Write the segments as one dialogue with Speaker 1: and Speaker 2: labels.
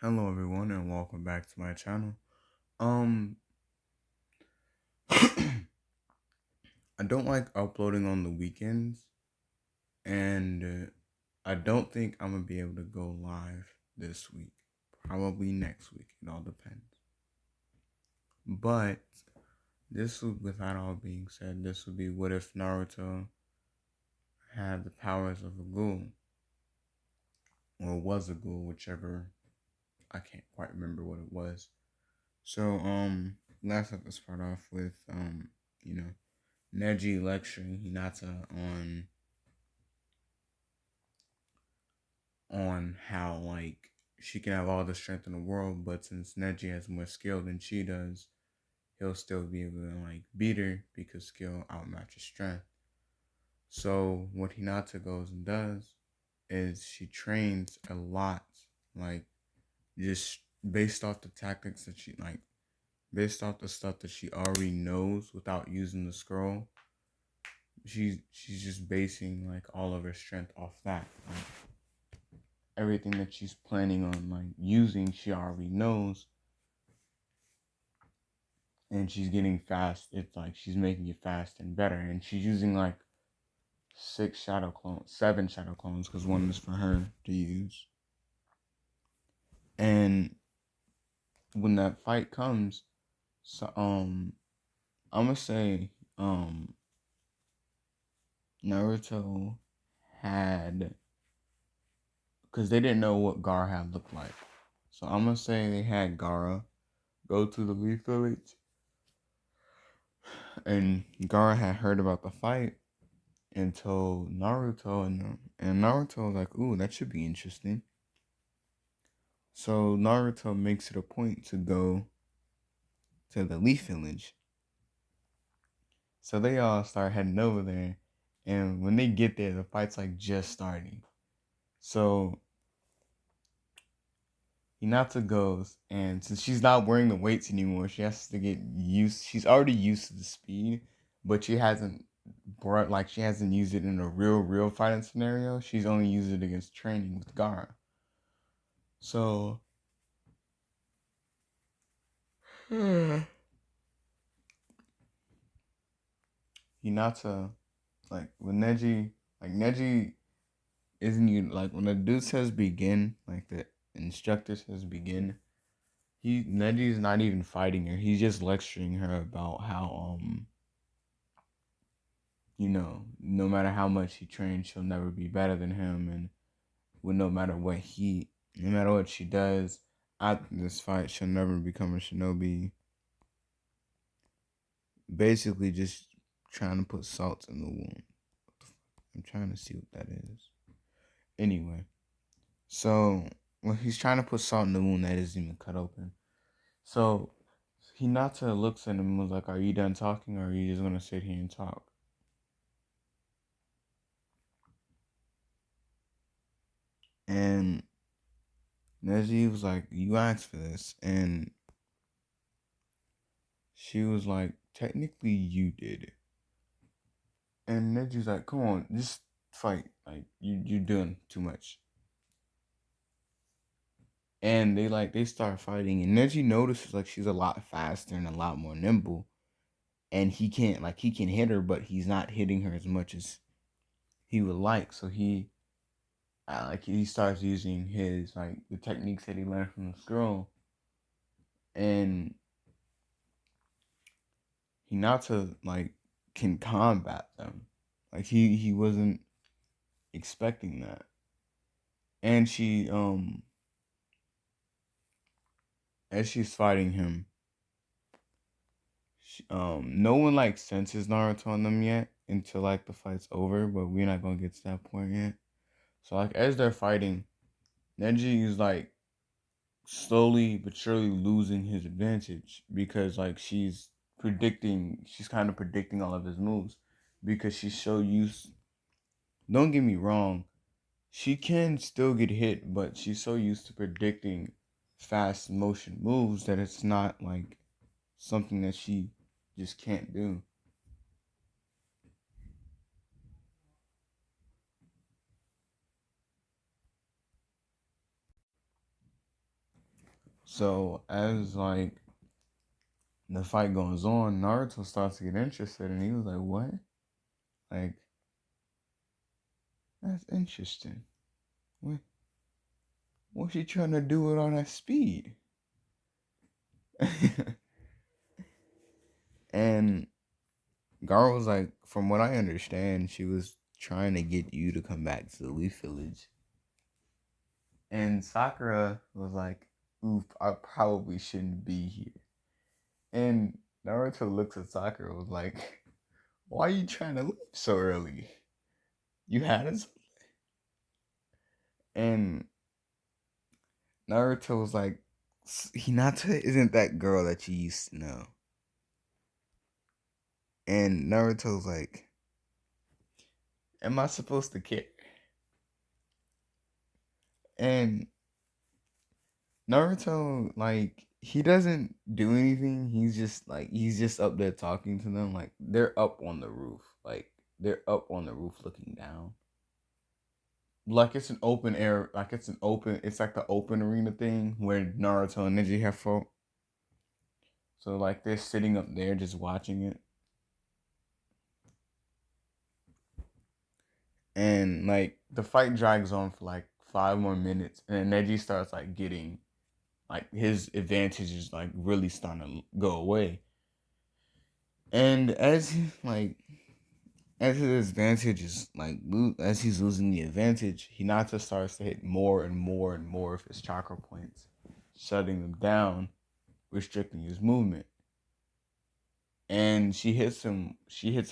Speaker 1: Hello everyone and welcome back to my channel. Um I don't like uploading on the weekends and I don't think I'm gonna be able to go live this week. Probably next week. It all depends. But with that all being said, this would be what if Naruto had the powers of a ghoul or was a ghoul, whichever. I can't quite remember what it was. So let's start off with you know Neji lecturing Hinata on how like she can have all the strength in the world, but since Neji has more skill than she does, he'll still be able to like beat her because skill outmatches strength. So what Hinata goes and does is she trains a lot, like just based off the tactics that she like, based off the stuff that she already knows without using the scroll. She's just basing like all of her strength off that. Like, everything that she's planning on like using, she already knows, and she's getting fast. It's like she's making it fast and better, and she's using like seven shadow clones, because one is for her to use. And when that fight comes, so I'm gonna say Naruto had, because they didn't know what Gaara had looked like, so I'm gonna say they had Gaara go to the Leaf Village, and Gaara had heard about the fight and told Naruto, and Naruto was like, "Ooh, that should be interesting." So Naruto makes it a point to go to the Leaf Village. So they all start heading over there, and when they get there, the fight's like just starting. So Hinata goes, and since she's not wearing the weights anymore, she has to get used. She's already used to the speed, but she hasn't used it in a real fighting scenario. She's only used it against training with Gaara. So Hinata, like when Neji isn't you like when the dude says begin, like the instructor says begin, Neji's not even fighting her. He's just lecturing her about how no matter how much he trains, she'll never be better than him, and no matter what she does after this fight, she'll never become a shinobi. Basically, just trying to put salt in the wound. I'm trying to see what that is. Anyway, so he's trying to put salt in the wound that isn't even cut open. So Hinata looks at him and was like, "Are you done talking, or are you just gonna sit here and talk?" And Neji was like, "You asked for this," and she was like, "Technically, you did." And Neji's like, "Come on, just fight. Like you're doing too much." And they start fighting, and Neji notices like she's a lot faster and a lot more nimble, and he can hit her, but he's not hitting her as much as he would like. So he starts using his like the techniques that he learned from the scroll, and Hinata like can combat them. Like he wasn't expecting that, and she as she's fighting him, no one like senses Naruto on them yet until like the fight's over, but we're not gonna get to that point yet. So like as they're fighting, Neji is like slowly but surely losing his advantage because like she's kind of predicting all of his moves because she's so used. Don't get me wrong, she can still get hit, but she's so used to predicting fast motion moves that it's not like something that she just can't do. So as like the fight goes on, Naruto starts to get interested, and he was like, "What? Like that's interesting. What? What's she trying to do with all that speed?" And Gar was like, "From what I understand, she was trying to get you to come back to the Leaf Village." And Sakura was like, "Oof, I probably shouldn't be here." And Naruto looks at Sakura and was like, "Why are you trying to leave so early? You had us." And Naruto was like, "Hinata isn't that girl that you used to know." And Naruto's like, "Am I supposed to care?" And Naruto, like, he doesn't do anything. He's just up there talking to them. Like, they're up on the roof. Like, they're up on the roof looking down. Like, it's an open air, like, it's like the open arena thing where Naruto and Neji have fought. So, like, they're sitting up there just watching it. And, like, the fight drags on for, like, 5 more minutes. And then Neji starts, like, getting, like, his advantage is, like, really starting to go away. And as his advantage is like as he's losing the advantage, Hinata starts to hit more and more and more of his chakra points, shutting them down, restricting his movement. And she hits him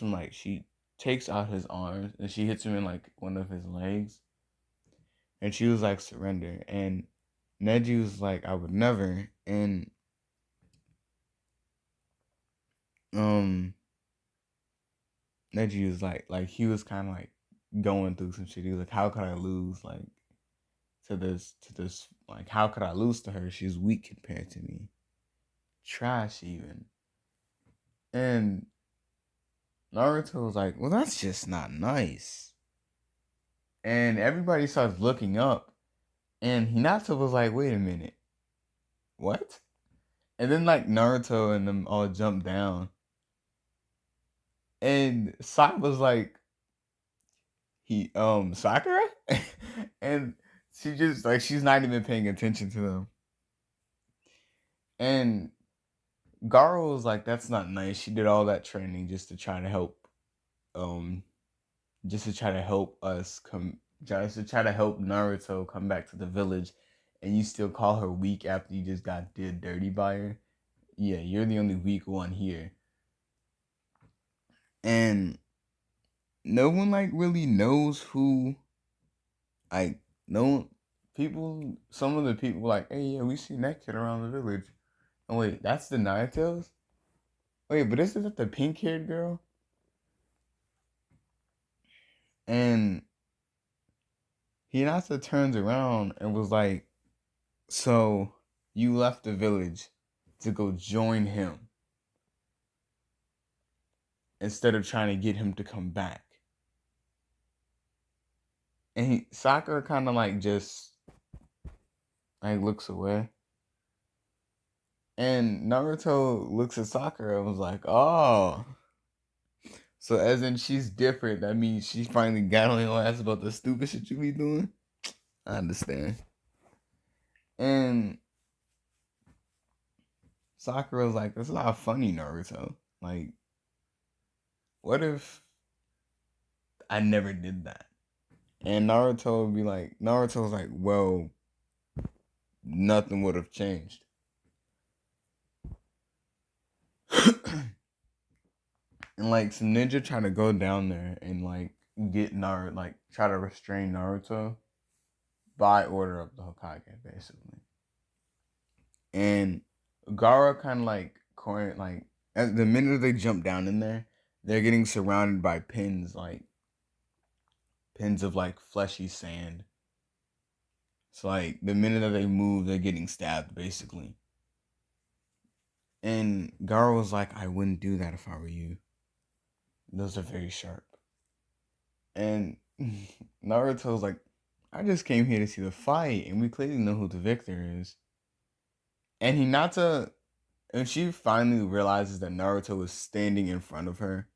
Speaker 1: like she takes out his arms and she hits him in like one of his legs. And she was like, "Surrender." And Neji was like, "I would never." And um Neji was like he was kind of like going through some shit. He was like, "How could I lose like to this like how could I lose to her? She's weak compared to me. Trash even." And Naruto was like, "Well, that's just not nice." And everybody starts looking up, and Hinata was like, "Wait a minute, what?" And then like Naruto and them all jump down, and Sai was like, "He Sakura," and she just like she's not even paying attention to them. And Garo was like, "That's not nice. She did all that training just to try to help, um, just to try to help us come, just to try to help Naruto come back to the village, and you still call her weak after you just got did dirty by her. Yeah, you're the only weak one here." And no one like really knows who, like no people. Some of the people like, "Hey, yeah, we seen that kid around the village." And wait, that's the Ninetales? Wait, but isn't that the pink haired girl? And Hinata turns around and was like, "So you left the village to go join him instead of trying to get him to come back." And Sakura kind of like just like looks away. And Naruto looks at Sakura and was like, "Oh, so as in she's different. That means she finally got on your ass about the stupid shit you be doing." I understand. And Sakura was like, "That's a lot funny, Naruto. Like, what if I never did that?" And Naruto was like, "Well, nothing would have changed." And like some ninja trying to go down there and like get Naruto, like try to restrain Naruto by order of the Hokage, basically. And Gara kind of like like as the minute they jump down in there, they're getting surrounded by pins, like pins of like fleshy sand. So like the minute that they move, they're getting stabbed, basically. And Gara was like, "I wouldn't do that if I were you. Those are very sharp." And Naruto's like, "I just came here to see the fight, and we clearly know who the victor is." And Hinata, and she finally realizes that Naruto is standing in front of her.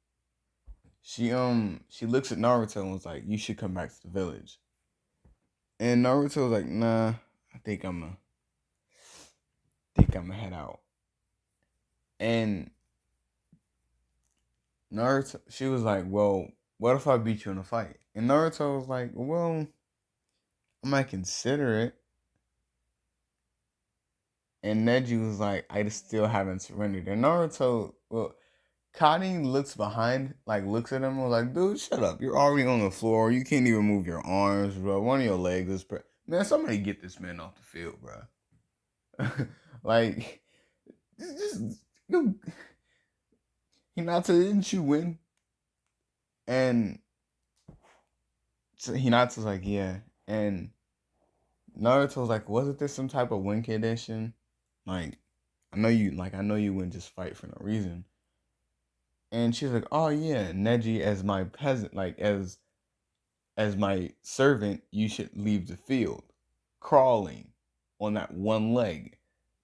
Speaker 1: She looks at Naruto and was like, "You should come back to the village." And Naruto was like, "Nah, I think I'm gonna head out." And Naruto, she was like, "Well, what if I beat you in a fight?" And Naruto was like, "Well, I might consider it." And Neji was like, "I just still haven't surrendered." And Naruto, well, Kani looks behind, like looks at him, and was like, "Dude, shut up! You're already on the floor. You can't even move your arms, bro. One of your legs is man. Somebody get this man off the field, bro. Like, just you, Hinata, didn't you win?" And so Hinata's like, "Yeah." And Naruto's like, "Wasn't there some type of win condition? Like, I know you wouldn't just fight for no reason." And she's like, "Oh yeah, Neji, as my peasant, like as my servant, you should leave the field, crawling on that one leg.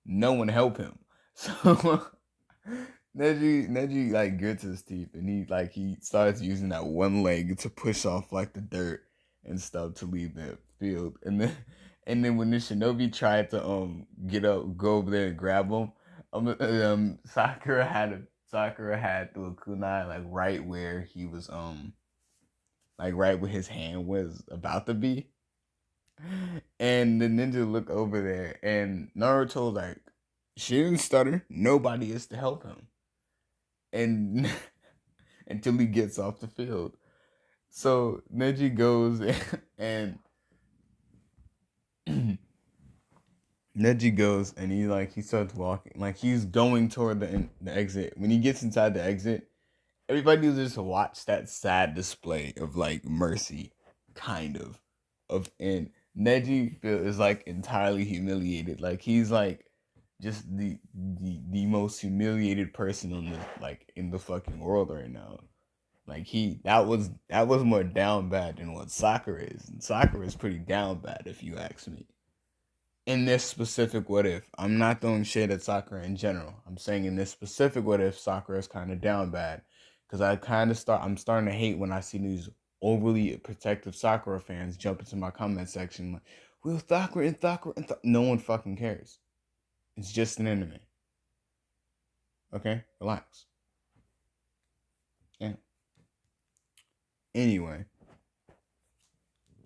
Speaker 1: No one help him." So Neji like grits his teeth and he starts using that one leg to push off like the dirt and stuff to leave the field. And then when the shinobi tried to go over there and grab him, Sakura had threw a kunai like right where he was like right where his hand was about to be. And the ninja look over there and Naruto like, she didn't stutter. Nobody is to help him. And until he gets off the field. So Neji goes and Neji goes and he starts walking like he's going toward the exit. When he gets inside the exit, everybody just watch that sad display of like mercy, kind of and is like entirely humiliated. Like he's like just the most humiliated person on the like in the fucking world right now. Like that was more down bad than what soccer is. And soccer is pretty down bad if you ask me. In this specific what if, I'm not throwing shade at soccer in general. I'm saying in this specific what if, soccer is kind of down bad because I'm starting to hate when I see these overly protective soccer fans jump into my comment section like, "Will Thakra and Thakra and no one fucking cares. It's just an anime. Okay, relax." Yeah. Anyway,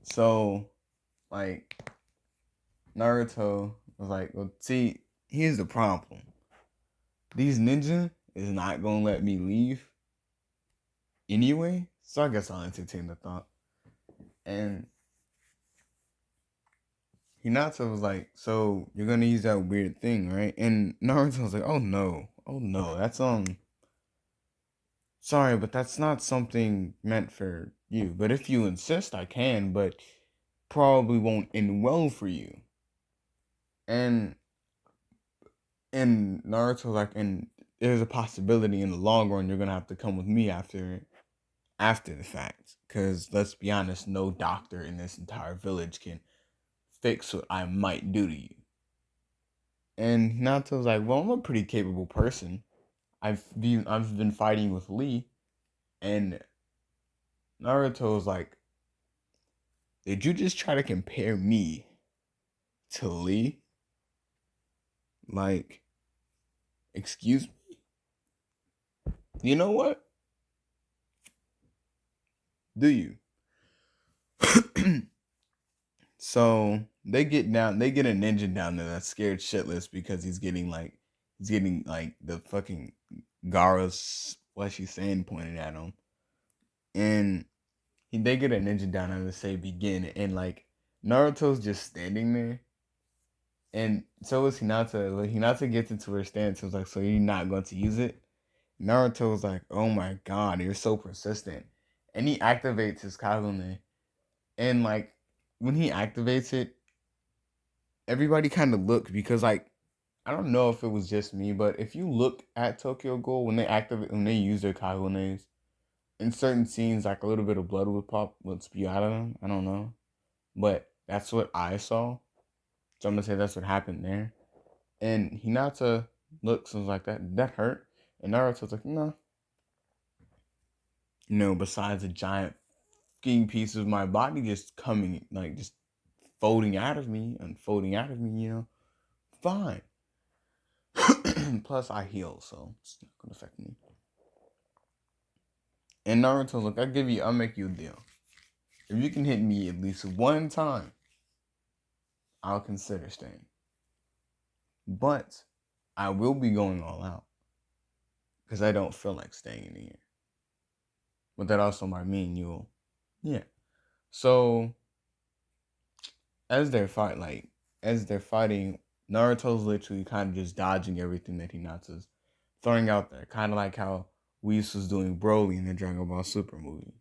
Speaker 1: so like Naruto was like, "Well, see, here's the problem. These ninja is not gonna let me leave anyway, so I guess I'll entertain the thought." And Hinata was like, "So you're gonna use that weird thing, right?" And Naruto was like, oh no, that's sorry, but that's not something meant for you. But if you insist, I can, but probably won't end well for you." And Naruto was like, "And there's a possibility in the long run you're gonna have to come with me after the fact. Because let's be honest, no doctor in this entire village can fix what I might do to you." And Hinato's like, "Well, I'm a pretty capable person. I've been fighting with Lee." And Naruto's like, "Did you just try to compare me to Lee? Like, excuse me? You know what? Do you?" So they get a ninja down there that's scared shitless because he's getting like the fucking Gaara's what she's saying pointed at him. And they get a ninja down there to say begin, and like Naruto's just standing there. And so is Hinata. Like Hinata gets into her stance. It was like, "So you're not going to use it?" Naruto was like, "Oh my god, you're so persistent." And he activates his Kagune. And like when he activates it, everybody kind of looked because like I don't know if it was just me, but if you look at Tokyo Ghoul when they use their Kagunes in certain scenes, like a little bit of blood would spew out of them. I don't know, but that's what I saw. So I'm gonna say that's what happened there. And Hinata looks and was like, that hurt. And Naruto's like, no. Besides a giant fucking piece of my body just coming, like, just folding out of me, unfolding out of me, fine. Plus, I heal, so it's not gonna affect me. And Naruto's like, I'll make you a deal. If you can hit me at least one time, I'll consider staying. But I will be going all out because I don't feel like staying in here. But that also might mean yeah. So as they're fighting, Naruto's literally kind of just dodging everything that Hinata's throwing out there, kind of like how Whis was doing Broly in the Dragon Ball Super movie.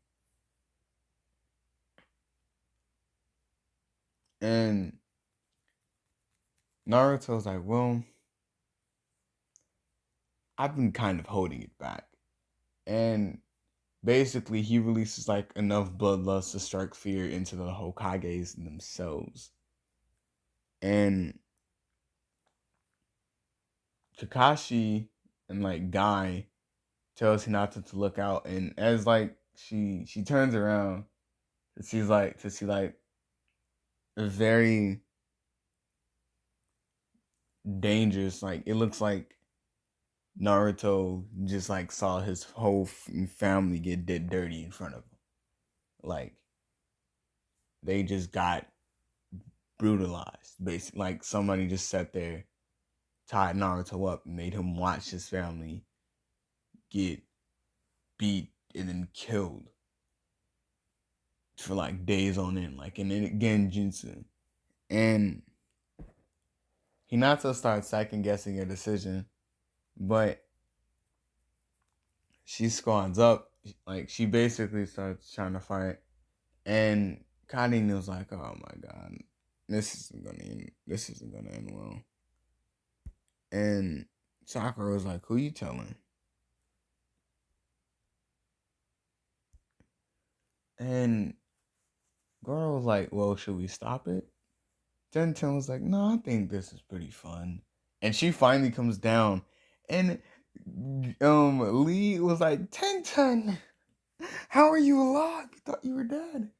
Speaker 1: And Naruto's like, well, I've been kind of holding it back. And basically, he releases like enough bloodlust to strike fear into the Hokages themselves. And Kakashi and like Guy tells Hinata to look out, and as like she turns around to see like a very dangerous, like it looks like Naruto just like saw his whole family get dead dirty in front of him. Like they just got brutalized, basically. Like somebody just sat there, tied Naruto up, and made him watch his family get beat and then killed for like days on end, like in Genjutsu. And Hinata starts second guessing her decision, but she squads up. Like she basically starts trying to fight, and Karin was like, "Oh my god, This isn't gonna end well." And Sakura was like, "Who you telling?" And Goro was like, "Well, should we stop it?" Tenten was like, "No, I think this is pretty fun." And she finally comes down, and Lee was like, "Tenten, how are you alive? We thought you were dead."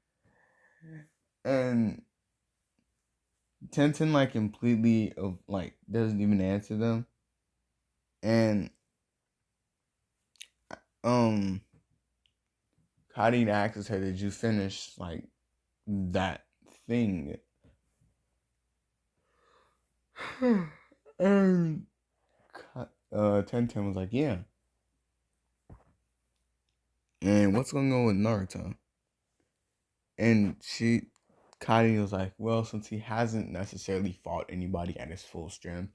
Speaker 1: And Tenten like completely like doesn't even answer them. And um Karin asks her, "Did you finish like that thing?" And Tenten was like, "Yeah." And what's going on with Naruto? And Karin was like, "Well, since he hasn't necessarily fought anybody at his full strength,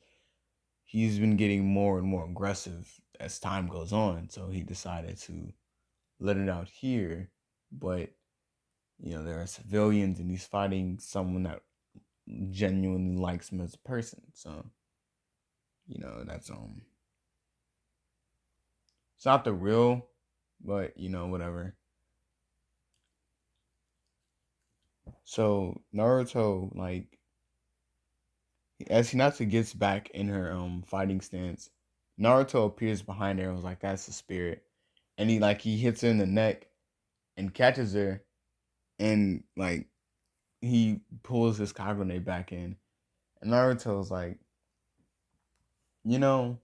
Speaker 1: he's been getting more and more aggressive as time goes on. So he decided to let it out here. But, there are civilians and he's fighting someone that genuinely likes him as a person. So, that's, it's not the real, but, whatever." So Naruto, like, as Hinata gets back in her fighting stance, Naruto appears behind her and was like, "That's the spirit." And he hits her in the neck and catches her, and like he pulls his Kagune back in. And Naruto's like, you know,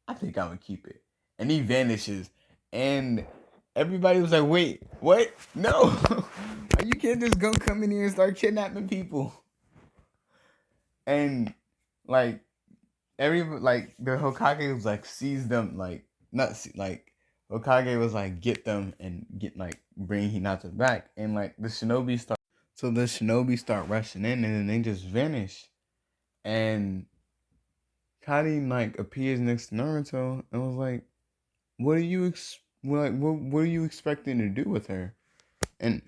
Speaker 1: I think I'm gonna keep it. And he vanishes. And everybody was like, "Wait, what? No. You can't just go come in here and start kidnapping people." And like the Hokage was like seize them, like not see, like Hokage was like get them and get like bring Hinata back, and like the shinobi start rushing in, and then they just vanish. And Karin like appears next to Naruto and was like, what are you expecting to do with her?" And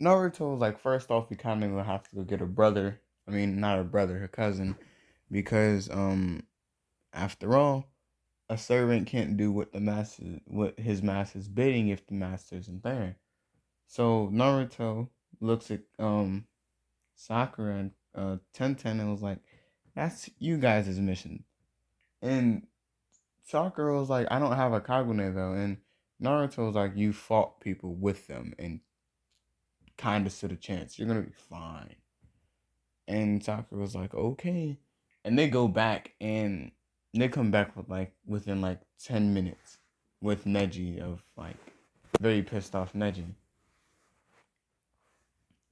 Speaker 1: Naruto was like, "First off, we kind of gonna have to go get her brother. I mean, not her brother, her cousin, because after all, a servant can't do what his master's bidding if the master isn't there." So Naruto looks at Sakura and Tenten and was like, That's you guys' mission. And Sakura was like, I don't have a Kagune though. And Naruto was like, you fought people with them and kind of stood a chance. You're gonna be fine. And Sakura was like, okay. And they go back and they come back with like within like 10 minutes with Neji of like very pissed off Neji.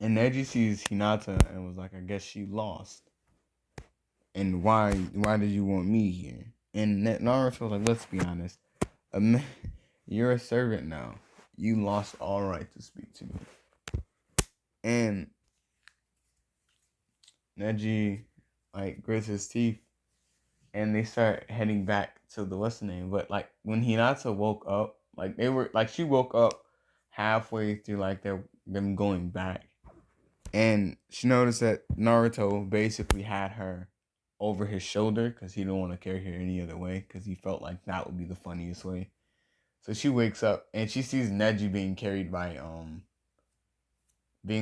Speaker 1: And Neji sees Hinata and was like, I guess she lost. And why did you want me here? And Naruto was like, let's be honest. You're a servant now. You lost all right to speak to me. And Neji like grits his teeth and they start heading back to the what's the name. But like when Hinata woke up, like they were like she woke up halfway through like them going back. And she noticed that Naruto basically had her over his shoulder because he didn't want to carry her any other way because he felt like that would be the funniest way. So she wakes up and she sees Neji being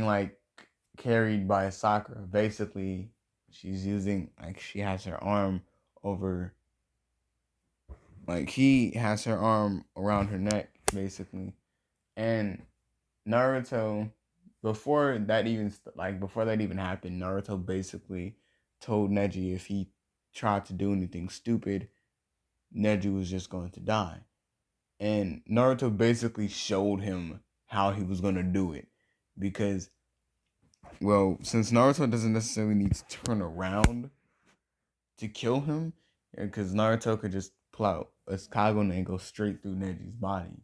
Speaker 1: like carried by Sakura. Basically, she's using like she has her arm over like he has her arm around her neck basically. And Naruto before that even happened, Naruto basically told Neji if he tried to do anything stupid, Neji was just going to die. And Naruto basically showed him how he was going to do it because well, since Naruto doesn't necessarily need to turn around to kill him, because Naruto could just pull out a Kagune and go straight through Neji's body.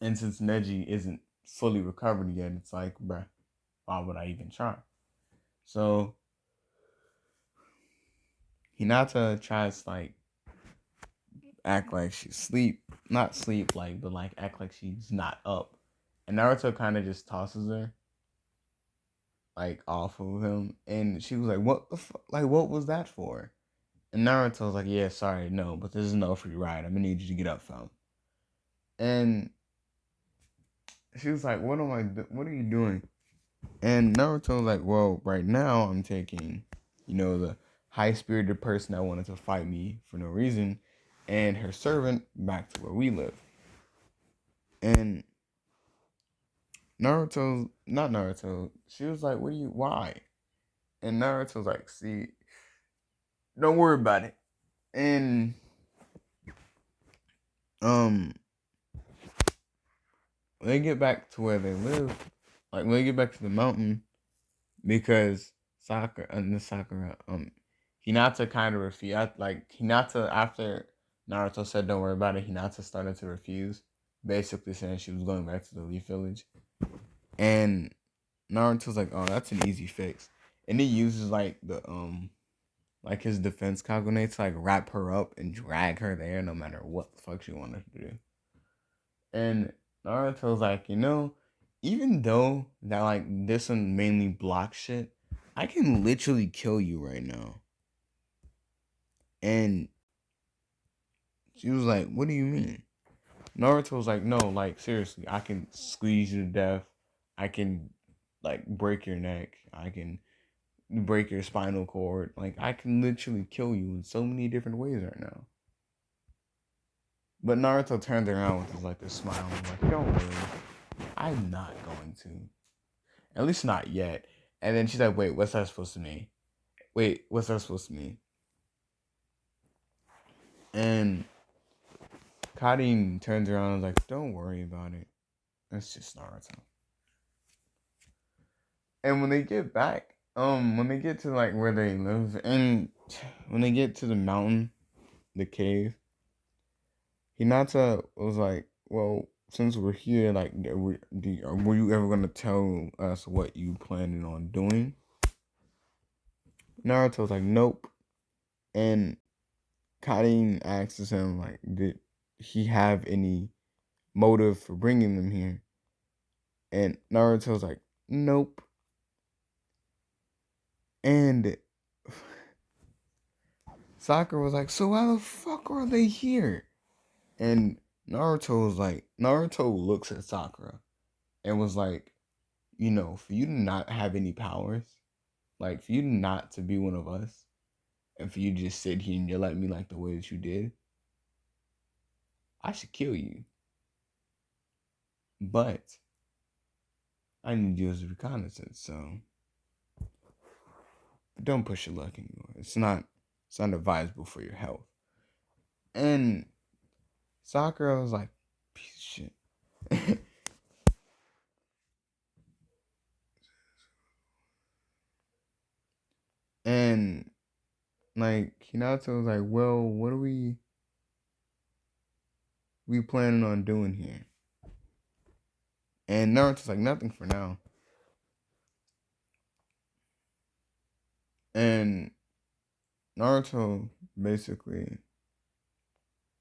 Speaker 1: And since Neji isn't fully recovered yet, it's like, bruh, why would I even try? So Hinata tries to like act like she's asleep, not sleep like, but like act like she's not up. And Naruto kind of just tosses her like off of him, and she was like, "What the fuck? Like, what was that for?" And Naruto was like, "Yeah, sorry, no, but this is no free ride. I'm gonna need you to get up, fam." And she was like, What are you doing?" And Naruto was like, "Well, right now I'm taking, the high spirited person that wanted to fight me for no reason, and her servant back to where we live." And not Naruto. She was like, why?" And Naruto's like, "See, don't worry about it." And um, when they get back to where they live, like when they get back to the mountain, because Hinata kind of refused. Like Hinata, after Naruto said, "Don't worry about it," Hinata started to refuse, basically saying she was going back to the Leaf Village. And Naruto's like, "Oh, that's an easy fix," and he uses like his defense Kagune to like wrap her up and drag her there, no matter what the fuck she wanted to do. And Naruto's like, even though that like this one mainly blocks shit, I can literally kill you right now. And she was like, what do you mean? Naruto was like, no, like seriously, I can squeeze you to death. I can like break your neck. I can break your spinal cord. Like I can literally kill you in so many different ways right now. But Naruto turned around with like a smile and like, don't worry, I'm not going to. At least not yet. And then she's like, wait, what's that supposed to mean? Wait, what's that supposed to mean? And Karin turns around and is like, don't worry about it. It's just Naruto. And when they get to like where they live, and when they get to the mountain, the cave, Hinata was like, well, since we're here, like, were you ever gonna tell us what you planning on doing? Naruto's like, nope. And Karin asks him, like, did he have any motive for bringing them here? And Naruto's like, nope. And Sakura was like, so why the fuck are they here? And Naruto looks at Sakura and was like, for you to not have any powers, Like, for you not to be one of us, and for you to just sit here and yell at me like the way that you did, I should kill you. But I need you as a reconnaissance, so don't push your luck anymore. It's not advisable for your health. And Sakura was like, piece of shit. And like Hinata was like, well, what are we planning on doing here? And Naruto's like, nothing for now. And Naruto basically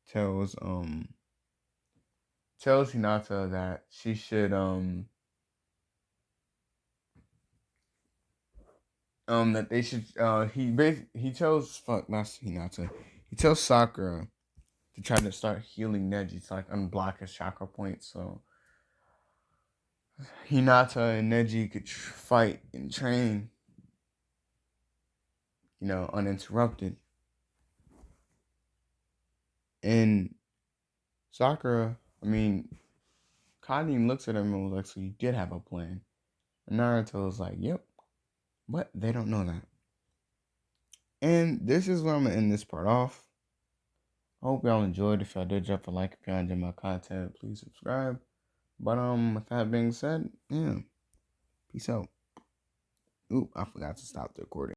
Speaker 1: tells tells Hinata that she should that they should he tells fuck not Hinata. He tells Sakura to try to start healing Neji to like unblock his chakra point so Hinata and Neji could fight and train, uninterrupted. And Sakura, Kanin looks at him and was like, so you did have a plan. And Naruto was like, yep, but they don't know that. And this is where I'm going to end this part off. I hope y'all enjoyed. If y'all did, drop a like. If y'all enjoyed my content, please subscribe. But with that being said, yeah, peace out. Oop, I forgot to stop the recording.